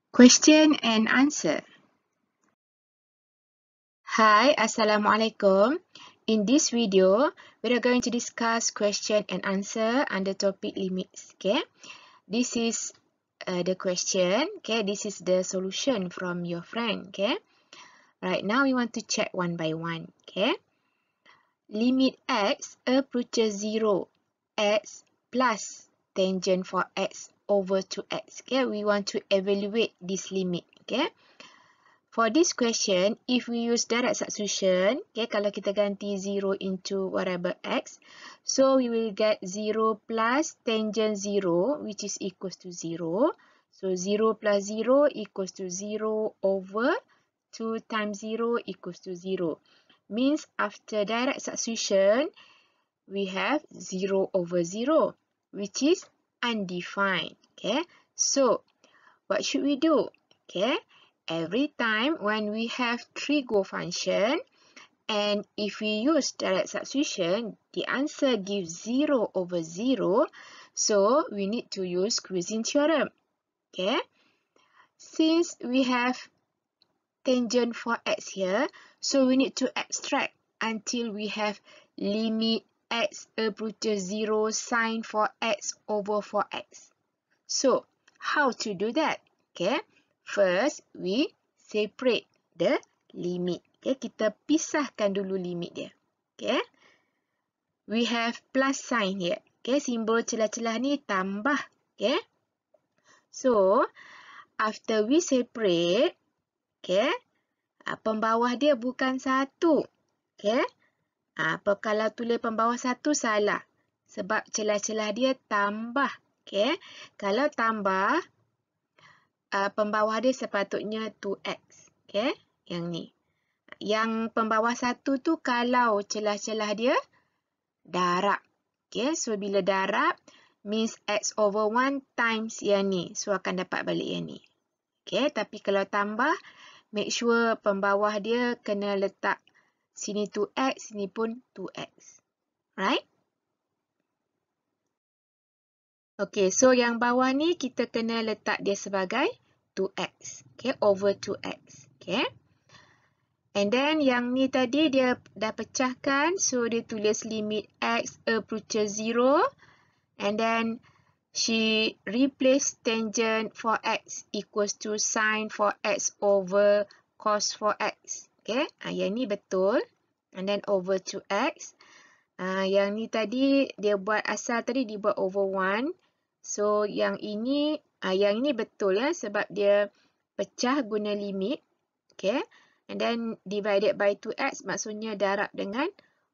Question and answer. Hi, Assalamualaikum. In this video, we are going to discuss question and answer under topic limits. Okay, this is the question. Okay, this is the solution from your friend. Okay, right now we want to check one by one. Okay, limit x approaches 0, x plus tangent for x over 2x. Okay, we want to evaluate this limit. Okay. For this question, if we use direct substitution, okay, kalau kita ganti 0 into variable x, so we will get 0 plus tangent 0, which is equals to 0. So 0 plus 0 equals to 0 over 2 times 0 equals to 0. Means after direct substitution, we have 0 over 0, which is undefined. Okay, so what should we do? Okay. Every time when we have trigo function, and if we use direct substitution, the answer gives 0 over 0. So we need to use Cuisine theorem. Okay. Since we have tangent for x here, so we need to extract until we have limit x approaches 0 sine for x over 4x. So how to do that? Okay. First, we separate the limit. Okay, kita pisahkan dulu limit dia. Okay. We have plus sign here. Okay, simbol celah-celah ni tambah. Okay. So, after we separate, okay, pembawah dia bukan 1. Okay. Kalau tulis pembawah 1 salah. Sebab celah-celah dia tambah. Okay. Kalau tambah, pembawah dia sepatutnya 2x. Okay, yang ni. Yang pembawah 1 tu kalau celah-celah dia darab. Okay, so bila darab, means x over 1 times yang ni. So akan dapat balik yang ni. Okay, tapi kalau tambah, make sure pembawah dia kena letak sini 2x, sini pun 2x. Right? Okay, so yang bawah ni kita kena letak dia sebagai 2x. Okay, over 2x. Okay. And then yang ni tadi dia dah pecahkan. So dia tulis limit x approaches 0. And then she replace tangent for x equals to sine for x over cos for x. Okay, yang ni betul. And then over 2x. Yang ni tadi dia buat asal tadi dibuat over 1. So yang ini betul ya sebab dia pecah guna limit. Okay. And then divided by 2x maksudnya darab dengan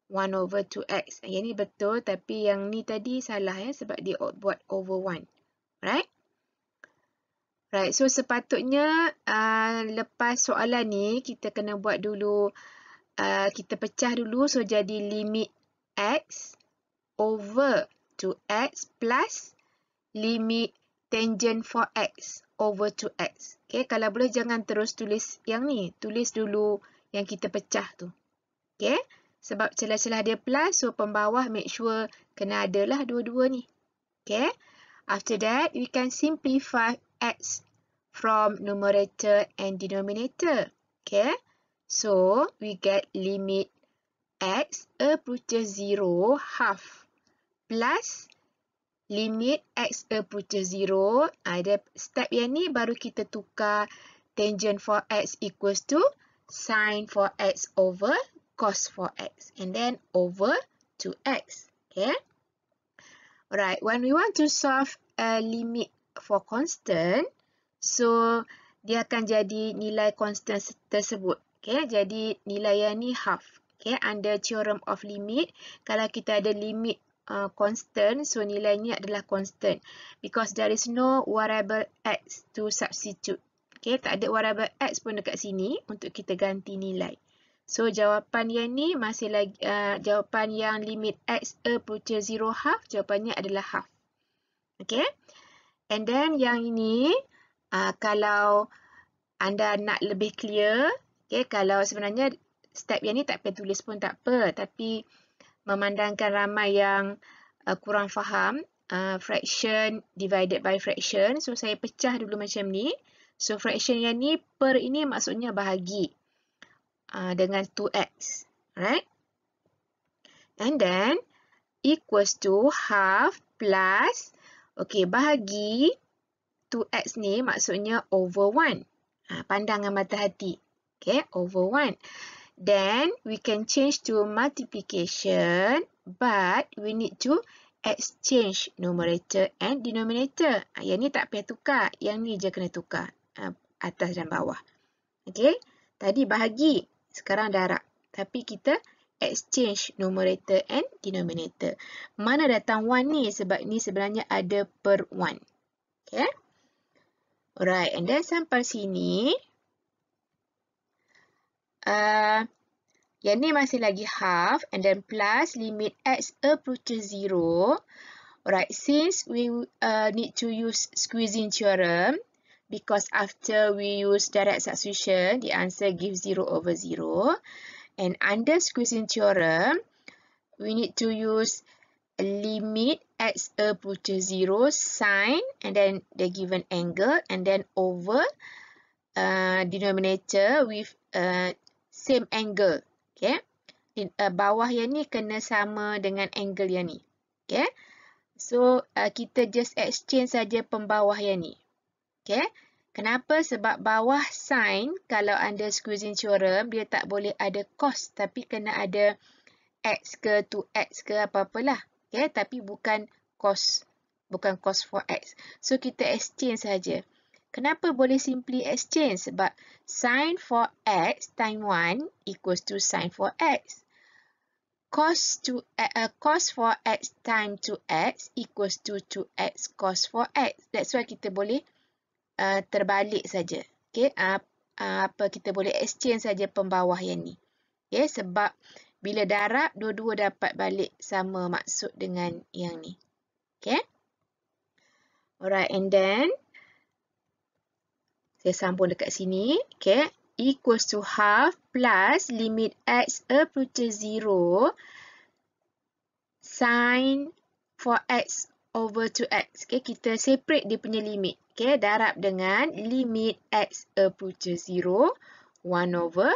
1 over 2x. Yang ni betul tapi yang ni tadi salah ya sebab dia buat over 1. Right? Right. So sepatutnya lepas soalan ni kita kena buat dulu kita pecah dulu so jadi limit x over 2x plus limit tangent for x over 2x. Okay, kalau boleh jangan terus tulis yang ni. Tulis dulu yang kita pecah tu. Okay, sebab celah-celah dia plus, so pembawah make sure kena ada lah dua-dua ni. Okay, after that we can simplify x from numerator and denominator. Okay, so we get limit x approaches 0 half plus limit x approaches 0. Ada step yang ni baru kita tukar tangent for x equals to sine for x over cos for x. And then over 2x. Okay. Alright, when we want to solve a limit for constant, so dia akan jadi nilai constant tersebut. Okay, jadi nilai yang ni half. Okay, under theorem of limit, kalau kita ada limit constant, so nilainya adalah constant because there is no variable x to substitute. Okay, tak ada variable x pun dekat sini untuk kita ganti nilai. So jawapan yang ni masih lagi jawapan yang limit x approaches 0 half, jawapannya adalah half. Okay, and then yang ini kalau anda nak lebih clear, okay, kalau sebenarnya step yang ni tak payah tulis pun tak apa, tapi memandangkan ramai yang kurang faham fraction divided by fraction. So saya pecah dulu macam ni. So fraction yang ni per ini maksudnya bahagi dengan 2x. Alright. And then equals to half plus, okay, bahagi 2x ni maksudnya over 1. Pandangan mata hati. Okay, over 1. Then we can change to multiplication, but we need to exchange numerator and denominator. Yang ni tak payah tukar, yang ni je kena tukar, atas dan bawah. Okay, tadi bahagi, sekarang darab. Tapi kita exchange numerator and denominator. Mana datang 1 ni? Sebab ni sebenarnya ada per 1. Okay. Alright, and then sampai sini. Yang ni masih lagi half and then plus limit x approaches 0. Alright, since we need to use squeezing theorem, because after we use direct substitution, the answer gives 0 over 0. And under squeezing theorem, we need to use limit x approaches 0 sine and then the given angle and then over denominator with same angle. Okay. Bawah yang ni kena sama dengan angle yang ni. Okay. So, kita just exchange saja pembawah yang ni. Okay. Kenapa? Sebab bawah sin, kalau under squeezing theorem, dia tak boleh ada cos. Tapi kena ada x ke 2x ke apa-apalah. Okay. Tapi bukan cos. Bukan cos for x. So, kita exchange saja. Kenapa boleh simply exchange? Sebab sin for x times 1 equals to sin for x. Cos for x times 2x equals to 2x cos for x. That's why kita boleh terbalik saja. Okay, kita boleh exchange saja pembawah yang ni. Okay, sebab bila darab, dua-dua dapat balik sama maksud dengan yang ni. Okay. Alright, and then saya sambung dekat sini. Okay. Equals to half plus limit x approaches 0 sin for x over 2x. Okay. Kita separate dia punya limit. Okay. Darab dengan limit x approaches 0 1 over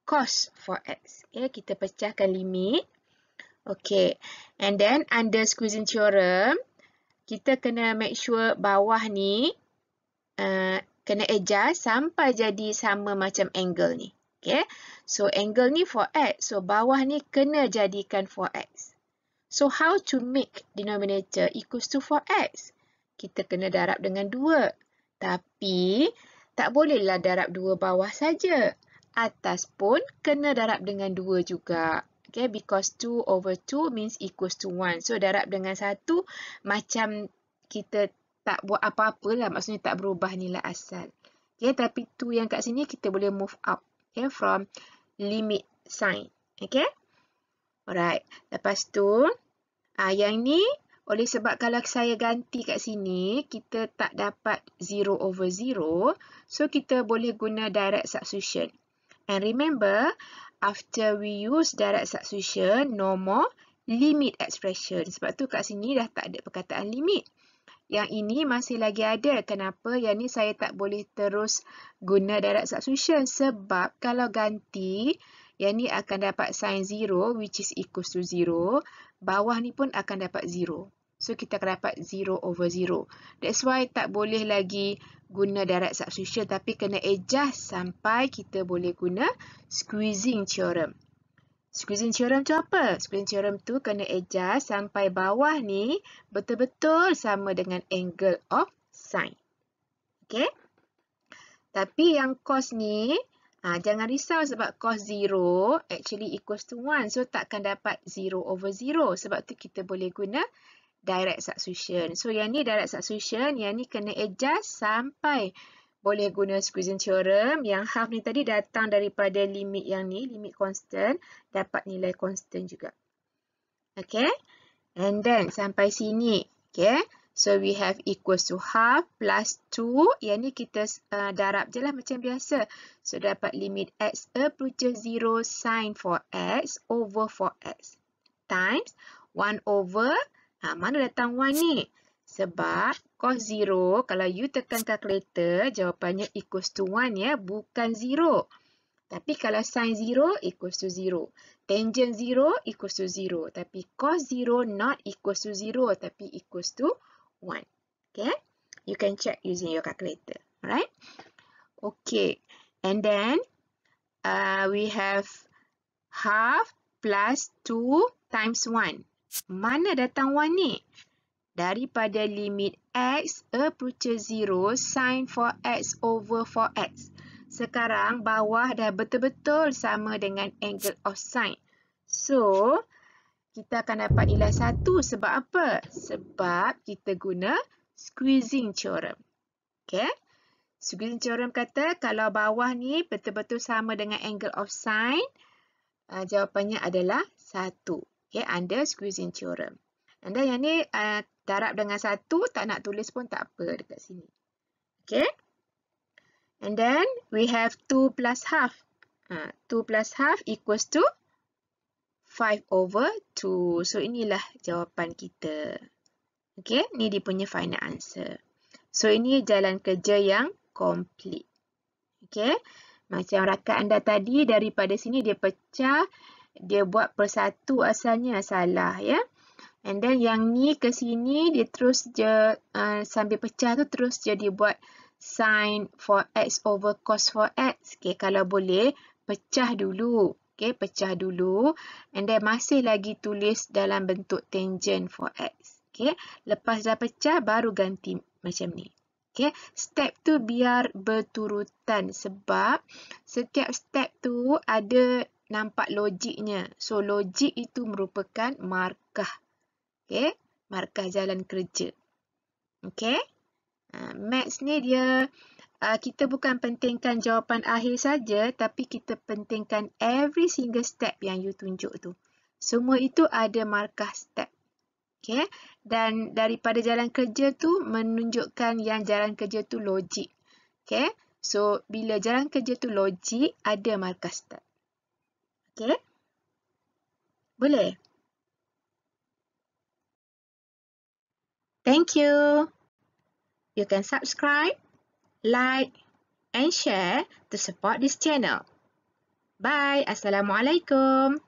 cos for x. Okay. Kita pecahkan limit. Okay. And then under squeezing theorem, kita kena make sure bawah ni kena adjust sampai jadi sama macam angle ni. Okay. So, angle ni 4x. So, bawah ni kena jadikan 4x. So, how to make denominator equals to 4x? Kita kena darab dengan 2. Tapi, tak bolehlah darab 2 bawah saja. Atas pun kena darab dengan 2 juga. Okay. Because 2 over 2 means equals to 1. So, darab dengan 1 macam kita tak buat apa-apa lah. Maksudnya tak berubah nilai asal. Okay, tapi 2 yang kat sini kita boleh move up. Okay, from limit sign. Okay. Alright. Lepas tu, yang ni, oleh sebab kalau saya ganti kat sini, kita tak dapat 0 over 0. So, kita boleh guna direct substitution. And remember, after we use direct substitution, no more limit expression. Sebab tu kat sini dah tak ada perkataan limit. Yang ini masih lagi ada. Kenapa? Yang ni saya tak boleh terus guna direct substitution. Sebab kalau ganti, yang ni akan dapat sin 0 which is equals to 0. Bawah ni pun akan dapat 0. So, kita akan dapat 0 over 0. That's why tak boleh lagi guna direct substitution. Tapi kena adjust sampai kita boleh guna squeezing theorem. Squeezing theorem tu apa? Squeezing theorem tu kena adjust sampai bawah ni betul-betul sama dengan angle of sin. Okay? Tapi yang cos ni, jangan risau sebab cos 0 actually equals to 1. So, takkan dapat 0 over 0. Sebab tu kita boleh guna direct substitution. So, yang ni direct substitution, yang ni kena adjust sampai boleh guna squeezing theorem. Yang half ni tadi datang daripada limit yang ni, limit constant, dapat nilai constant juga. Okay. And then sampai sini. Okay. So we have equals to half plus 2. Yang ni kita darab je lah macam biasa. So dapat limit x approaches 0 sin 4x over 4x times 1 over, mana datang 1 ni? Sebab cos 0, kalau you tekan kalkulator, jawapannya equals to 1 ya, bukan 0. Tapi kalau sin 0 equals to 0. Tangent 0 equals to 0. Tapi cos 0 not equals to 0, tapi equals to 1. Okay? You can check using your calculator. Alright? Okay. And then, we have half plus 2 times 1. Mana datang 1 ni? Daripada limit x approaches 0 sin 4x over 4x. Sekarang bawah dah betul-betul sama dengan angle of sin. So, kita akan dapat nilai 1 sebab apa? Sebab kita guna squeezing theorem. Okay? Squeezing theorem kata kalau bawah ni betul-betul sama dengan angle of sin, jawapannya adalah 1. Okay? Under squeezing theorem. And then yang ni darab dengan 1, tak nak tulis pun tak apa dekat sini. Okay? And then we have 2 plus half. 2 plus half equals to 5 over 2. So inilah jawapan kita. Okay? Ni dia punya final answer. So ini jalan kerja yang complete. Okay? Macam rakat anda tadi, daripada sini dia pecah. Dia buat persatu asalnya salah ya. And then yang ni ke sini dia terus je sambil pecah tu terus je dia buat sin 4x over cos 4x. Okay, kalau boleh pecah dulu. Okay, pecah dulu. And then masih lagi tulis dalam bentuk tangent 4x. Okay, lepas dah pecah baru ganti macam ni. Okay, step tu biar berturutan sebab setiap step tu ada nampak logiknya. So logik itu merupakan markah. Okay, markah jalan kerja. Okay, maths ni dia, kita bukan pentingkan jawapan akhir saja, tapi kita pentingkan every single step yang you tunjuk tu. Semua itu ada markah step. Okay, dan daripada jalan kerja tu menunjukkan yang jalan kerja tu logik. Okay, so bila jalan kerja tu logik, ada markah step. Okay, boleh? Thank you. You can subscribe, like, and share to support this channel. Bye. Assalamualaikum.